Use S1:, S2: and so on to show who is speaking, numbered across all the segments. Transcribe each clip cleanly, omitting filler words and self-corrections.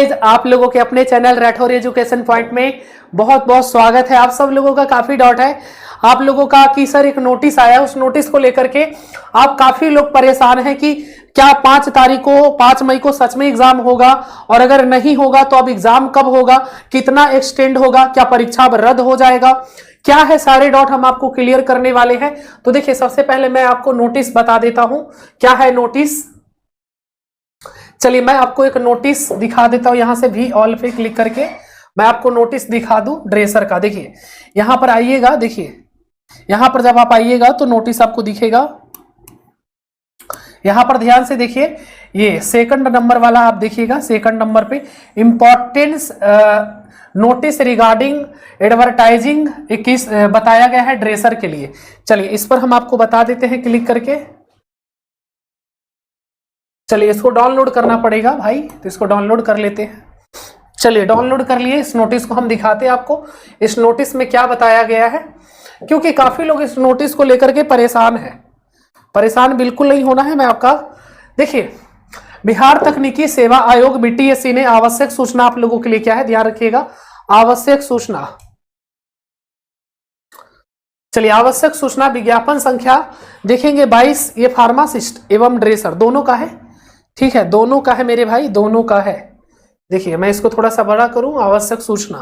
S1: Guys, आप लोगों के अपने चैनल राठौर एजुकेशन पॉइंट में बहुत बहुत स्वागत है। आप सब लोगों का काफी डाउट है आप लोगों का कि सर एक नोटिस आया, उस नोटिस को लेकर के आप काफी लोग परेशान हैं कि क्या 5 मई को सच में एग्जाम होगा, और अगर नहीं होगा तो अब एग्जाम कब होगा, कितना एक्सटेंड होगा, क्या परीक्षा अब रद्द हो जाएगा, क्या है, सारे डाउट हम आपको क्लियर करने वाले हैं। तो देखिए, सबसे पहले मैं आपको नोटिस बता देता हूं क्या है नोटिस। चलिए मैं आपको एक नोटिस दिखा देता हूं, यहां से भी ऑल पे क्लिक करके मैं आपको नोटिस दिखा दूं ड्रेसर का। देखिए यहां पर आइएगा, देखिए यहां पर जब आप आइएगा तो नोटिस आपको दिखेगा। यहां पर ध्यान से देखिए, ये सेकंड नंबर वाला आप देखिएगा, सेकंड नंबर पे इंपॉर्टेंस नोटिस रिगार्डिंग एडवर्टाइजिंग 21 बताया गया है ड्रेसर के लिए। चलिए इस पर हम आपको बता देते हैं क्लिक करके। चलिए इसको डाउनलोड करना पड़ेगा भाई, तो इसको डाउनलोड कर लेते हैं। चलिए डाउनलोड कर लिए, इस नोटिस को हम दिखाते हैं आपको इस नोटिस में क्या बताया गया है, क्योंकि काफी लोग इस नोटिस को लेकर के परेशान है। परेशान बिल्कुल नहीं होना है। मैं आपका देखिए, बिहार तकनीकी सेवा आयोग बीटीएससी ने आवश्यक सूचना आप लोगों के लिए क्या है, ध्यान रखिएगा, आवश्यक सूचना। चलिए आवश्यक सूचना विज्ञापन संख्या देखेंगे 22, ये फार्मासिस्ट एवं ड्रेसर दोनों का है, ठीक है, दोनों का है मेरे भाई, दोनों का है। देखिए मैं इसको थोड़ा सा बड़ा करूं, आवश्यक सूचना,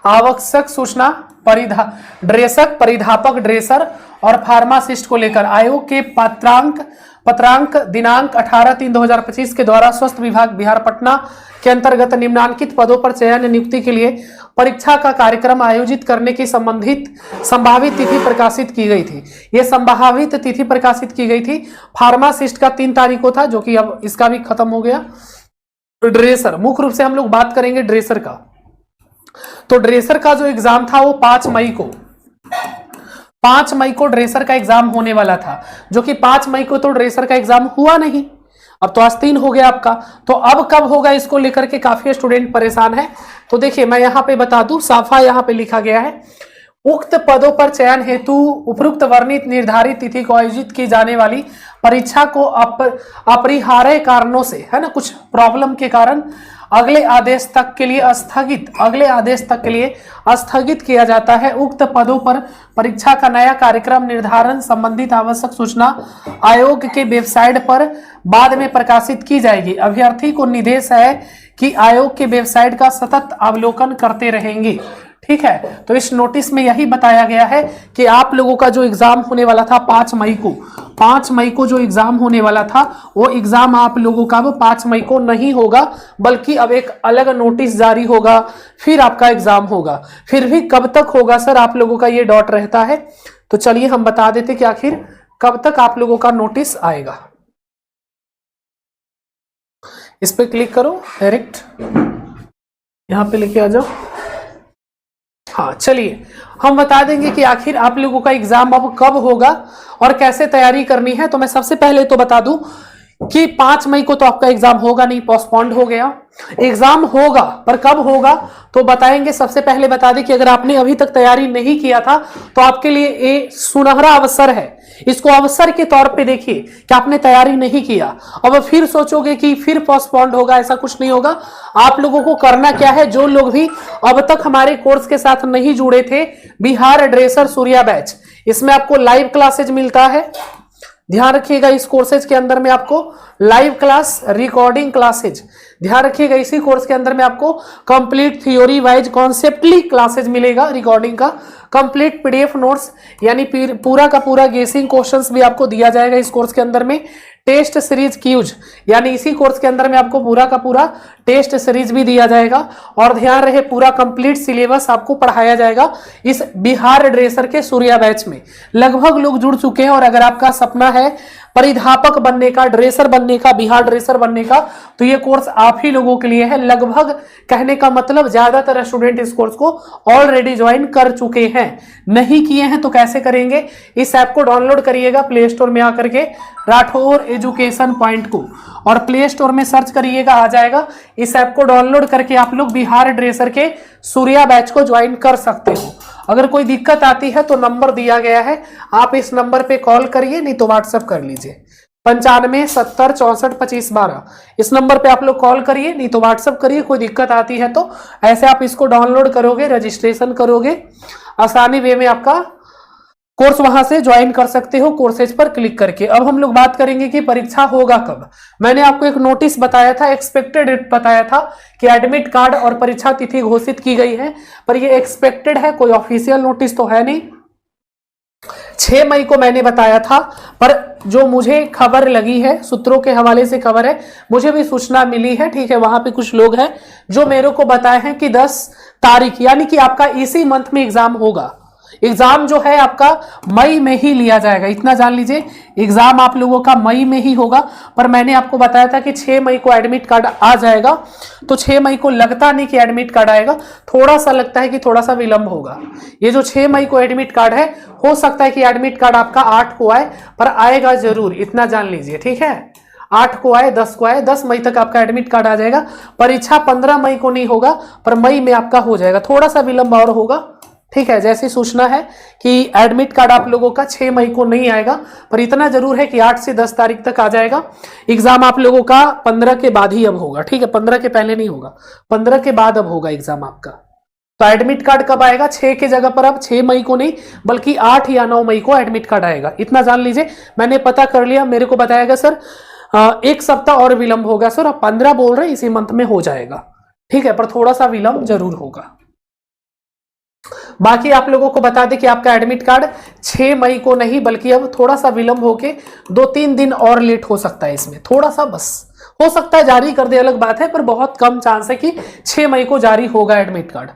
S1: आवश्यक सूचना ड्रेसक, परिधापक ड्रेसर और फार्मासिस्ट को लेकर आयोग के पत्रांक दिनांक 18/3/2025 के द्वारा स्वास्थ्य विभाग बिहार पटना के अंतर्गत निम्नांकित पदों पर चयन नियुक्ति के लिए परीक्षा का कार्यक्रम आयोजित करने की संभावित तिथि प्रकाशित की गई थी। यह संभावित तिथि प्रकाशित की गई थी। फार्मासिस्ट का 3 तारीख को था, जो कि अब इसका भी खत्म हो गया। ड्रेसर, मुख्य रूप से हम लोग बात करेंगे ड्रेसर का। तो ड्रेसर का जो एग्जाम था वो 5 मई को ड्रेसर का एग्जाम होने वाला था, जो कि 5 मई को तो ड्रेसर का एग्जाम हुआ नहीं। अब तो आज 3 हो गया आपका, तो अब कब होगा इसको लेकर के काफी स्टूडेंट परेशान है। तो देखिए मैं यहां पे बता दूं, साफा यहां पे लिखा गया है, उक्त पदों पर चयन हेतु उपरोक्त वर्णित निर्धारित तिथि को आयोजित की जाने वाली परीक्षा को अपरिहार्य कारणों से, है ना, कुछ प्रॉब्लम के कारण अगले आदेश तक के लिए स्थगित किया जाता है। उक्त पदों पर परीक्षा का नया कार्यक्रम निर्धारण संबंधित आवश्यक सूचना आयोग के वेबसाइट पर बाद में प्रकाशित की जाएगी। अभ्यर्थी को निर्देश है कि आयोग के वेबसाइट का सतत अवलोकन करते रहेंगे, ठीक है। तो इस नोटिस में यही बताया गया है कि आप लोगों का जो एग्जाम होने वाला था 5 मई को जो एग्जाम होने वाला था, वो एग्जाम आप लोगों का 5 मई को नहीं होगा, बल्कि अब एक अलग नोटिस जारी होगा, फिर आपका एग्जाम होगा। फिर भी कब तक होगा सर, आप लोगों का ये डाउट रहता है। तो चलिए हम बता देते कि आखिर कब तक आप लोगों का नोटिस आएगा। इस पे क्लिक करो, डायरेक्ट यहां पे लेके आ जाओ। हाँ चलिए हम बता देंगे कि आखिर आप लोगों का एग्जाम अब कब होगा और कैसे तैयारी करनी है। तो मैं सबसे पहले तो बता दूं कि 5 मई को तो आपका एग्जाम होगा नहीं, पोस्टपोन्ड हो गया। एग्जाम होगा, पर कब होगा तो बताएंगे। सबसे पहले बता दें कि अगर आपने अभी तक तैयारी नहीं किया था तो आपके लिए ये सुनहरा अवसर है। इसको अवसर के तौर पे देखिए कि आपने तैयारी नहीं किया, अब फिर सोचोगे कि फिर पोस्टपोन्ड होगा, ऐसा कुछ नहीं होगा। आप लोगों को करना क्या है, जो लोग भी अब तक हमारे कोर्स के साथ नहीं जुड़े थे, बिहार ड्रेसर सूर्या बैच, इसमें आपको लाइव क्लासेज मिलता है। ध्यान रखिएगा, इस कोर्सेज के अंदर में आपको लाइव क्लास, रिकॉर्डिंग क्लासेज, ध्यान रखिएगा इसी कोर्स के अंदर में आपको कंप्लीट थ्योरी वाइज कॉन्सेप्टली क्लासेज मिलेगा, रिकॉर्डिंग का कंप्लीट पीडीएफ नोट्स, यानी पूरा का पूरा गेसिंग क्वेश्चंस भी आपको दिया जाएगा इस कोर्स के अंदर में। टेस्ट सीरीज क्यूज, यानी इसी कोर्स के अंदर में आपको पूरा का पूरा टेस्ट सीरीज भी दिया जाएगा। और ध्यान रहे पूरा कंप्लीट सिलेबस आपको पढ़ाया जाएगा इस बिहार ड्रेसर के सूर्या बैच में। लगभग लोग जुड़ चुके हैं, और अगर आपका सपना है परिधापक बनने का, ड्रेसर बनने का, बिहार ड्रेसर बनने का, तो ये कोर्स आप ही लोगों के लिए है। लगभग कहने का मतलब ज्यादातर स्टूडेंट इस कोर्स को ऑलरेडी ज्वाइन कर चुके हैं। नहीं किए हैं तो कैसे करेंगे, इस ऐप को डाउनलोड करिएगा प्ले स्टोर में आकर के, राठौर एजुकेशन पॉइंट को, और प्ले स्टोर में सर्च करिएगा, आ जाएगा। इस ऐप को डाउनलोड करके आप लोग बिहार ड्रेसर के सूर्या बैच को ज्वाइन कर सकते हो। अगर कोई दिक्कत आती है तो नंबर दिया गया है, आप इस नंबर पे कॉल करिए, नहीं तो व्हाट्सएप कर लीजिए। 95 70 64 25 12। इस नंबर पे आप लोग कॉल करिए, नहीं तो व्हाट्सअप करिए। कोई दिक्कत आती है तो ऐसे आप इसको डाउनलोड करोगे, रजिस्ट्रेशन करोगे, आसानी वे में आपका कोर्स वहां से ज्वाइन कर सकते हो कोर्सेज पर क्लिक करके। अब हम लोग बात करेंगे कि परीक्षा होगा कब। मैंने आपको एक नोटिस बताया था, एक्सपेक्टेड डेट बताया था कि एडमिट कार्ड और परीक्षा तिथि घोषित की गई है, पर ये एक्सपेक्टेड है, कोई ऑफिशियल नोटिस तो है नहीं। 6 मई को मैंने बताया था, पर जो मुझे खबर लगी है, सूत्रों के हवाले से खबर है, मुझे भी सूचना मिली है, ठीक है, वहां पे कुछ लोग हैं जो मेरे को बताए हैं कि 10 तारीख यानी कि आपका इसी मंथ में एग्जाम होगा। एग्जाम जो है आपका मई में ही लिया जाएगा, इतना जान लीजिए। एग्जाम आप लोगों का मई में ही होगा, पर मैंने आपको बताया था कि 6 मई को एडमिट कार्ड आ जाएगा, तो 6 मई को लगता नहीं कि एडमिट कार्ड आएगा, थोड़ा सा लगता है कि थोड़ा सा विलंब होगा। ये जो 6 मई को एडमिट कार्ड है, हो सकता है कि एडमिट कार्ड आपका 8 को आए, पर आएगा जरूर, इतना जान लीजिए, ठीक है। 8 को आए, 10 को आए, 10 मई तक आपका एडमिट कार्ड आ जाएगा। परीक्षा 15 मई को नहीं होगा, पर मई में आपका हो जाएगा, थोड़ा सा विलंब और होगा, ठीक है। जैसी सूचना है कि एडमिट कार्ड आप लोगों का 6 मई को नहीं आएगा, पर इतना जरूर है कि 8 से 10 तारीख तक आ जाएगा। एग्जाम आप लोगों का 15 के बाद ही अब होगा, ठीक है, 15 के पहले नहीं होगा, 15 के बाद अब होगा एग्जाम आपका। तो एडमिट कार्ड कब आएगा? 6 की जगह पर अब 6 मई को नहीं, बल्कि 8 या 9 मई को एडमिट कार्ड आएगा, इतना जान लीजिए। मैंने पता कर लिया, मेरे को बताया गया सर 1 सप्ताह और विलंब होगा सर, अब 15 बोल रहे इसी मंथ में हो जाएगा, ठीक है, पर थोड़ा सा विलंब जरूर होगा। बाकी आप लोगों को बता दें कि आपका एडमिट कार्ड 6 मई को नहीं, बल्कि अब थोड़ा सा विलंब होके 2-3 दिन और लेट हो सकता है, इसमें थोड़ा सा बस हो सकता है जारी कर दे, अलग बात है, पर बहुत कम चांस है कि 6 मई को जारी होगा एडमिट कार्ड।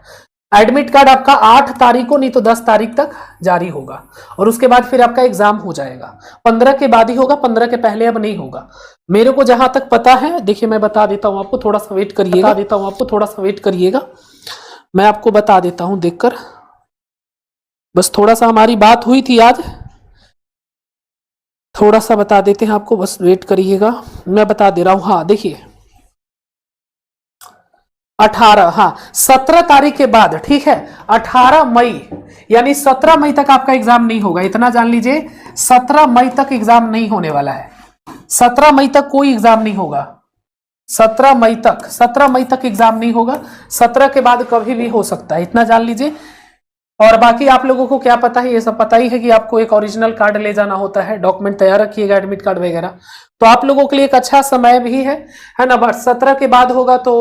S1: एडमिट कार्ड आपका 8 तारीख को नहीं तो 10 तारीख तक जारी होगा, और उसके बाद फिर आपका एग्जाम हो जाएगा। 15 के बाद ही होगा, 15 के पहले अब नहीं होगा, मेरे को जहां तक पता है। देखिए मैं बता देता हूं आपको, थोड़ा सा वेट करिएगा, मैं आपको बता देता हूं देखकर। बस थोड़ा सा हमारी बात हुई थी आज, थोड़ा सा बता देते हैं आपको, बस वेट करिएगा, मैं बता दे रहा हूं। हाँ देखिए 18, हाँ 17 तारीख के बाद, ठीक है, 18 मई यानी 17 मई तक आपका एग्जाम नहीं होगा, इतना जान लीजिए। 17 मई तक एग्जाम नहीं होने वाला है, 17 मई तक कोई एग्जाम नहीं होगा, 17 मई तक एग्जाम नहीं होगा। 17 के बाद कभी भी हो सकता है, इतना जान लीजिए। और बाकी आप लोगों को क्या पता है, ये सब पता ही है कि आपको एक ओरिजिनल कार्ड ले जाना होता है, डॉक्यूमेंट तैयार रखिएगा, एडमिट कार्ड वगैरह। तो आप लोगों के लिए एक अच्छा समय भी है ना। बट 17 के बाद होगा तो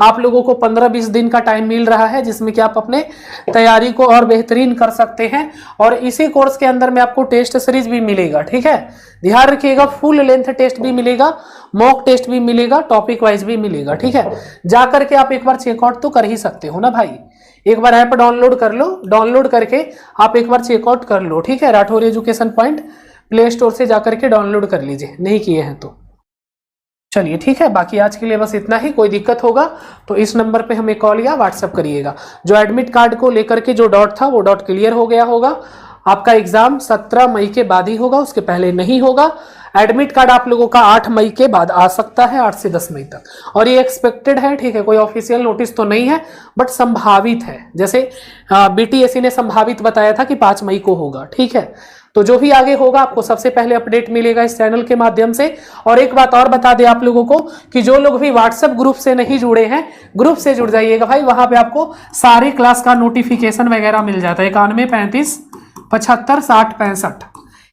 S1: आप लोगों को 15-20 दिन का टाइम मिल रहा है, जिसमें कि आप अपने तैयारी को और बेहतरीन कर सकते हैं। और इसी कोर्स के अंदर में आपको टेस्ट सीरीज भी मिलेगा, ठीक है, ध्यान रखिएगा। फुल लेंथ टेस्ट भी मिलेगा, मॉक टेस्ट भी मिलेगा, टॉपिक वाइज भी मिलेगा, ठीक है। जाकर के आप एक बार चेकआउट तो कर ही सकते हो ना भाई, एक बार ऐप डाउनलोड कर लो, डाउनलोड करके आप एक बार चेकआउट कर लो, ठीक है। Rathore education point play store से जाकर के डाउनलोड कर लीजिए, नहीं किए हैं तो। चलिए ठीक है, बाकी आज के लिए बस इतना ही। कोई दिक्कत होगा तो इस नंबर पे हमें कॉल या व्हाट्सएप करिएगा। जो एडमिट कार्ड को लेकर के जो डाउट था वो डाउट क्लियर हो गया होगा। आपका एग्जाम 17 मई के बाद ही होगा, उसके पहले नहीं होगा। एडमिट कार्ड आप लोगों का 8 मई के बाद आ सकता है, 8 से 10 मई तक, और ये एक्सपेक्टेड है, ठीक है, कोई ऑफिशियल नोटिस तो नहीं है, बट संभावित है। जैसे बीटीएससी ने संभावित बताया था कि 5 मई को होगा, ठीक है। तो जो भी आगे होगा आपको सबसे पहले अपडेट मिलेगा इस चैनल के माध्यम से। और एक बात और बता दें आप लोगों को कि जो लोग भी व्हाट्सएप ग्रुप से नहीं जुड़े हैं, ग्रुप से जुड़ जाइएगा भाई, वहां पे आपको सारे क्लास का नोटिफिकेशन वगैरह मिल जाता है। 91 35 75 60 65,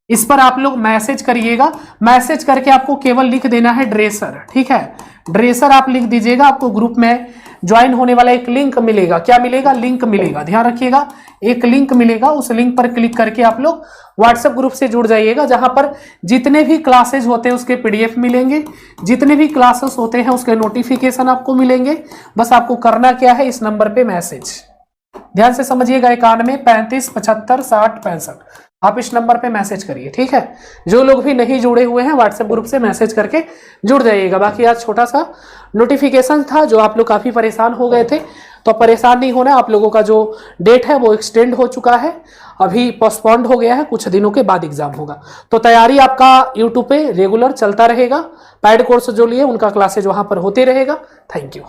S1: इस पर आप लोग मैसेज करिएगा। मैसेज करके आपको केवल लिख देना है ड्रेसर, ठीक है, ड्रेसर आप लिख दीजिएगा। आपको ग्रुप में ज्वाइन होने वाला एक लिंक मिलेगा, क्या मिलेगा, लिंक मिलेगा, ध्यान रखिएगा, एक लिंक मिलेगा। उस लिंक पर क्लिक करके आप लोग व्हाट्सएप ग्रुप से जुड़ जाइएगा, जहां पर जितने भी क्लासेज होते हैं उसके पीडीएफ मिलेंगे, जितने भी क्लासेस होते हैं उसके नोटिफिकेशन आपको मिलेंगे। बस आपको करना क्या है, इस नंबर पे मैसेज, ध्यान से समझिएगा, 91 35 75 60 65, आप इस नंबर पे मैसेज करिए, ठीक है। जो लोग भी नहीं जुड़े हुए हैं व्हाट्सएप ग्रुप से मैसेज करके जुड़ जाइएगा। बाकी आज छोटा सा नोटिफिकेशन था, जो आप लोग काफी परेशान हो गए थे, तो परेशान नहीं होना। आप लोगों का जो डेट है वो एक्सटेंड हो चुका है, अभी पोस्टपोन्ड हो गया है, कुछ दिनों के बाद एग्जाम होगा। तो तैयारी आपका यूट्यूब पे रेगुलर चलता रहेगा। पैड कोर्स जो लिए उनका क्लासेज वहां पर होते रहेगा। Thank you.